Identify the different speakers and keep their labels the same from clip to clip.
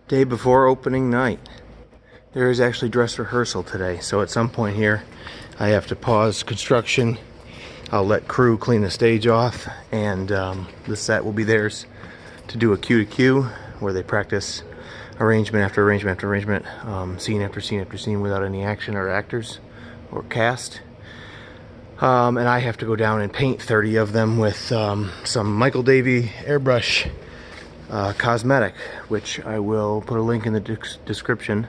Speaker 1: Day before opening night. There is actually dress rehearsal today, so at some point here I have to pause construction. I'll let crew clean the stage off, and the set will be theirs to do a cue to cue where they practice arrangement after arrangement after arrangement, scene after scene after scene without any action or actors or cast. And I have to go down and paint 30 of them with some Michael Davey airbrush cosmetic, which I will put a link in the description.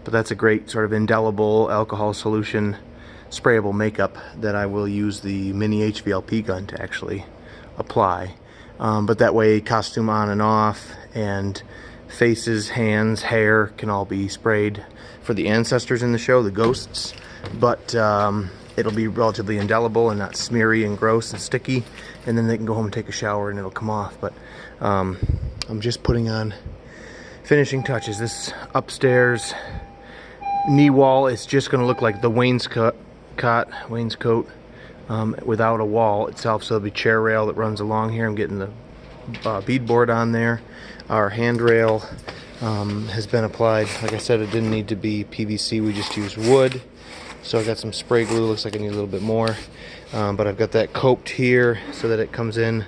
Speaker 1: But that's a great sort of indelible alcohol solution sprayable makeup that I will use the mini HVLP gun to actually apply. But that way costume on and off, and faces, hands, hair can all be sprayed for the ancestors in the show, the ghosts. But it'll be relatively indelible and not smeary and gross and sticky, and then they can go home and take a shower and it'll come off. But I'm just putting on finishing touches. This upstairs knee wall is just going to look like the wainscot without a wall itself, so there'll be chair rail that runs along here. I'm getting the beadboard on there. Our handrail has been applied. Like I said, it didn't need to be PVC, we just used wood. So I got some spray glue, looks like I need a little bit more. But I've got that coped here so that it comes in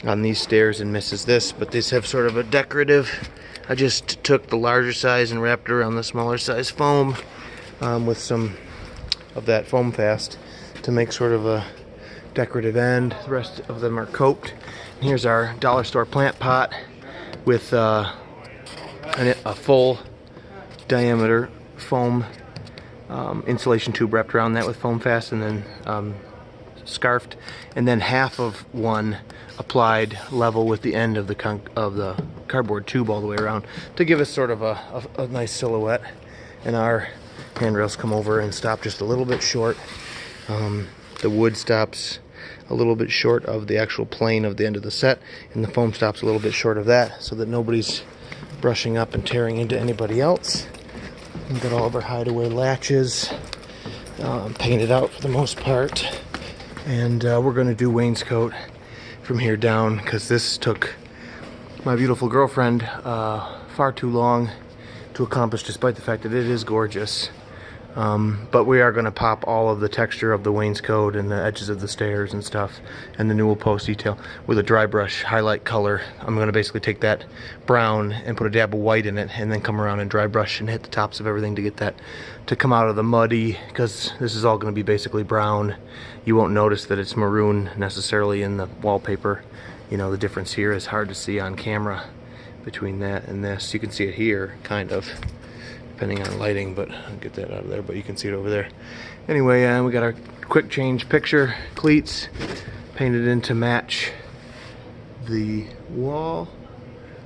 Speaker 1: on these stairs and misses this. But these have sort of a decorative, I just took the larger size and wrapped it around the smaller size foam with some of that foam fast to make sort of a decorative end. The rest of them are coped. And here's our dollar store plant pot with a full diameter foam insulation tube wrapped around that with foam fast, and then scarfed, and then half of one applied level with the end of the cardboard tube all the way around to give us sort of a nice silhouette. And our handrails come over and stop just a little bit short. The wood stops a little bit short of the actual plane of the end of the set, and the foam stops a little bit short of that, so that nobody's brushing up and tearing into anybody else. We've got all of our hideaway latches painted out for the most part, and we're going to do wainscot from here down, because this took my beautiful girlfriend far too long to accomplish, despite the fact that it is gorgeous. But we are going to pop all of the texture of the wainscot and the edges of the stairs and stuff, and the newel post detail with a dry brush highlight color. I'm going to basically take that brown and put a dab of white in it, and then come around and dry brush and hit the tops of everything to get that to come out of the muddy, because this is all going to be basically brown. You won't notice that it's maroon necessarily in the wallpaper. You know, the difference here is hard to see on camera between that and this. You can see it here, kind of, depending on lighting, but I'll get that out of there, but you can see it over there. Anyway, we got our quick change picture cleats painted in to match the wall,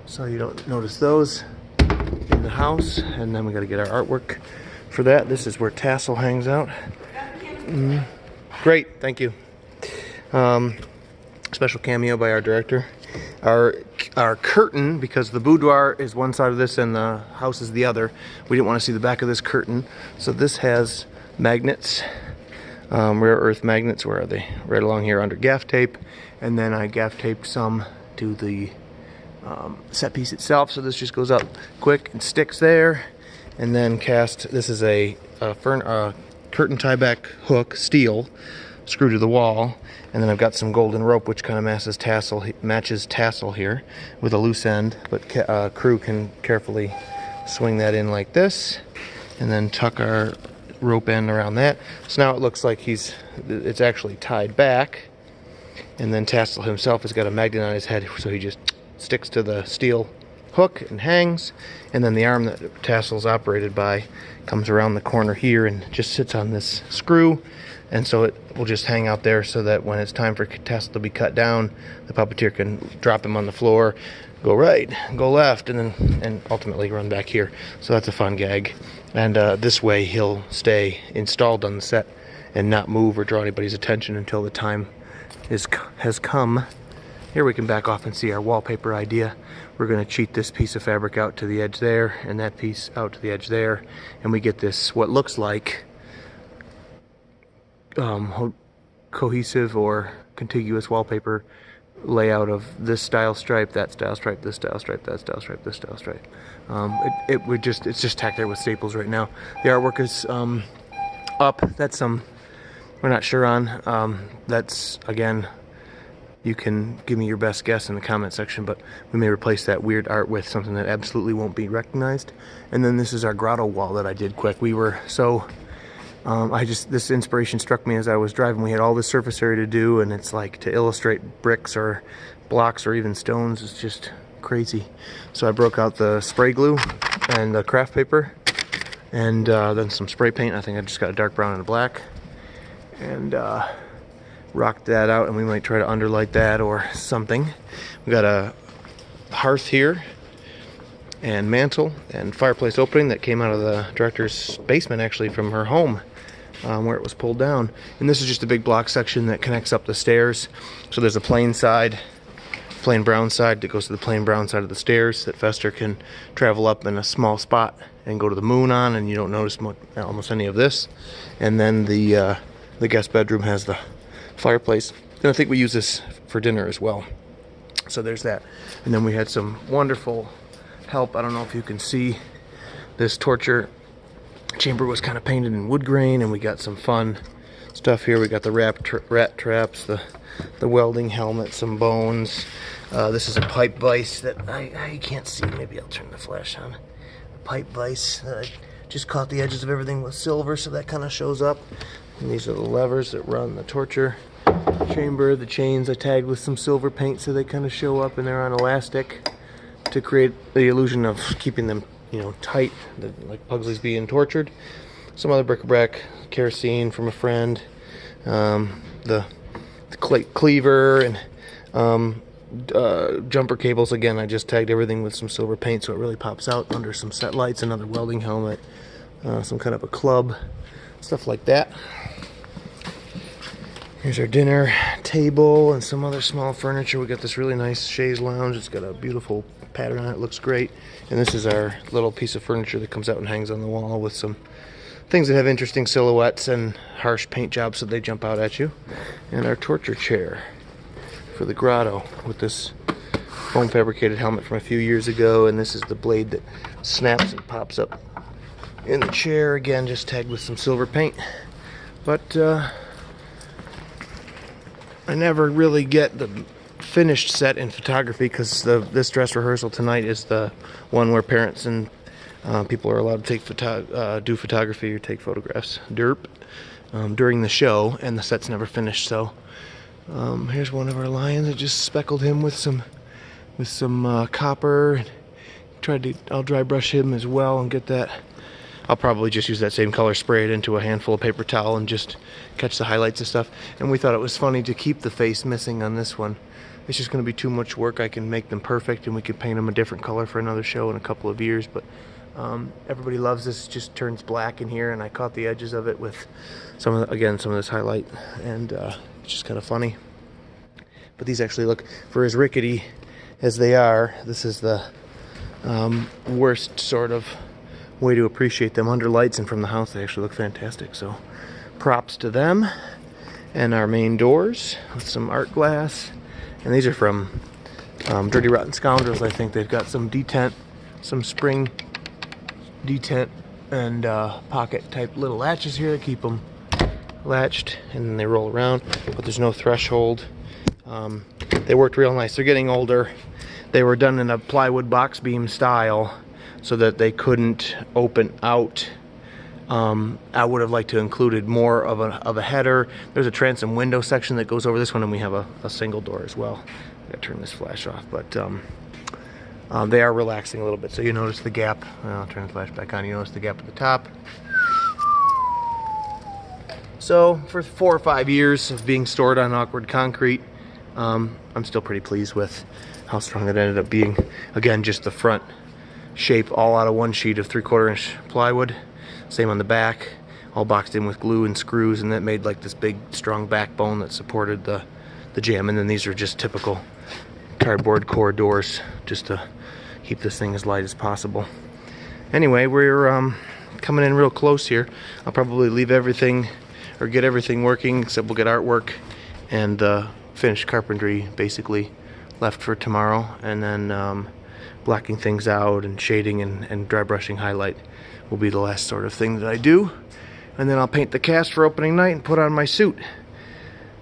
Speaker 1: so you don't notice those in the house. And then we got to get our artwork for that. This is where Tassel hangs out. Great, thank you. Special cameo by our director. Our curtain, because the boudoir is one side of this and the house is the other, we didn't want to see the back of this curtain, so this has magnets, rare earth magnets. Where are they? Right along here under gaff tape, and then I gaff taped some to the set piece itself, so this just goes up quick and sticks there. And then cast, this is a curtain tie back hook, steel, screwed to the wall. And then I've got some golden rope, which kind of matches tassel here with a loose end, but crew can carefully swing that in like this, and then tuck our rope end around that. So now it looks like it's actually tied back, and then Tassel himself has got a magnet on his head, so he just sticks to the steel hook and hangs, and then the arm that Tassel's operated by comes around the corner here and just sits on this screw. And so it will just hang out there, so that when it's time for Tassel to be cut down, the puppeteer can drop him on the floor, go right, go left, and ultimately run back here. So that's a fun gag. And this way he'll stay installed on the set and not move or draw anybody's attention until the time has come. Here we can back off and see our wallpaper idea. We're going to cheat this piece of fabric out to the edge there, and that piece out to the edge there, and we get this, what looks like cohesive or contiguous wallpaper layout of this style stripe, that style stripe, this style stripe, that style stripe, this style stripe. It's just tacked there with staples right now. The artwork is up. That's we're not sure on. That's, again, you can give me your best guess in the comment section, but we may replace that weird art with something that absolutely won't be recognized. And then this is our grotto wall that I did quick. We were so this inspiration struck me as I was driving. We had all this surface area to do, and it's like, to illustrate bricks or blocks or even stones is just crazy. So I broke out the spray glue and the craft paper, and then some spray paint. I think I just got a dark brown and a black, and rocked that out, and we might try to underlight that or something. We got a hearth here, and mantle and fireplace opening that came out of the director's basement, actually, from her home, where it was pulled down. And this is just a big block section that connects up the stairs. So there's a plain side, plain brown side that goes to the plain brown side of the stairs that Fester can travel up in a small spot and go to the moon on, and you don't notice almost any of this. And then the guest bedroom has the fireplace, and I think we use this for dinner as well. So there's that. And then we had some wonderful help. I don't know if you can see, this torture chamber was kind of painted in wood grain, and we got some fun stuff here. We got the rat traps, the welding helmet, some bones. This is a pipe vise that I can't see. Maybe I'll turn the flash on. A pipe vise that I just caught the edges of everything with silver, so that kind of shows up. And these are the levers that run the torture chamber. The chains I tagged with some silver paint so they kind of show up, and they're on elastic to create the illusion of keeping them, you know, tight, like Pugsley's being tortured. Some other bric-a-brac, kerosene from a friend, the cleaver, and jumper cables. Again, I just tagged everything with some silver paint so it really pops out under some set lights. Another welding helmet, some kind of a club, stuff like that. Here's our dinner table and some other small furniture. We got this really nice chaise lounge. It's got a beautiful pattern on it. It looks great. And this is our little piece of furniture that comes out and hangs on the wall with some things that have interesting silhouettes and harsh paint jobs so they jump out at you. And our torture chair for the grotto with this foam fabricated helmet from a few years ago. And this is the blade that snaps and pops up in the chair. Again, just tagged with some silver paint. But I never really get the finished set in photography, because this dress rehearsal tonight is the one where parents and people are allowed to take do photography or take photographs during the show, and the set's never finished. So here's one of our lions. I just speckled him with some copper. I'll dry brush him as well and get that. I'll probably just use that same color, spray it into a handful of paper towel, and just catch the highlights and stuff. And we thought it was funny to keep the face missing on this one. It's just going to be too much work. I can make them perfect, and we could paint them a different color for another show in a couple of years. But everybody loves this. It just turns black in here, and I caught the edges of it with some of this highlight, and it's just kind of funny. But these actually look, for as rickety as they are, this is the worst sort of way to appreciate them under lights, and from the house they actually look fantastic. So props to them. And our main doors with some art glass, and these are from Dirty Rotten Scoundrels. I think they've got some detent, some spring detent, and pocket type little latches here that keep them latched, and then they roll around, but there's no threshold. They worked real nice. They're getting older. They were done in a plywood box beam style so that they couldn't open out. I would have liked to included more of a header. There's a transom window section that goes over this one, and we have a single door as well. I gotta turn this flash off, but they are relaxing a little bit. So you notice the gap. I'll turn the flash back on. You notice the gap at the top. So for 4 or 5 years of being stored on awkward concrete, I'm still pretty pleased with how strong it ended up being. Again, just the front shape all out of one sheet of 3/4 inch plywood. Same on the back, all boxed in with glue and screws, and that made like this big strong backbone that supported the jam. And then these are just typical cardboard core doors just to keep this thing as light as possible. Anyway, we're coming in real close here. I'll probably leave everything or get everything working, except we'll get artwork and the finished carpentry basically left for tomorrow, and then blacking things out and shading and dry brushing highlight will be the last sort of thing that I do. And then I'll paint the cast for opening night and put on my suit.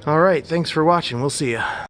Speaker 1: Alright, thanks for watching. We'll see ya.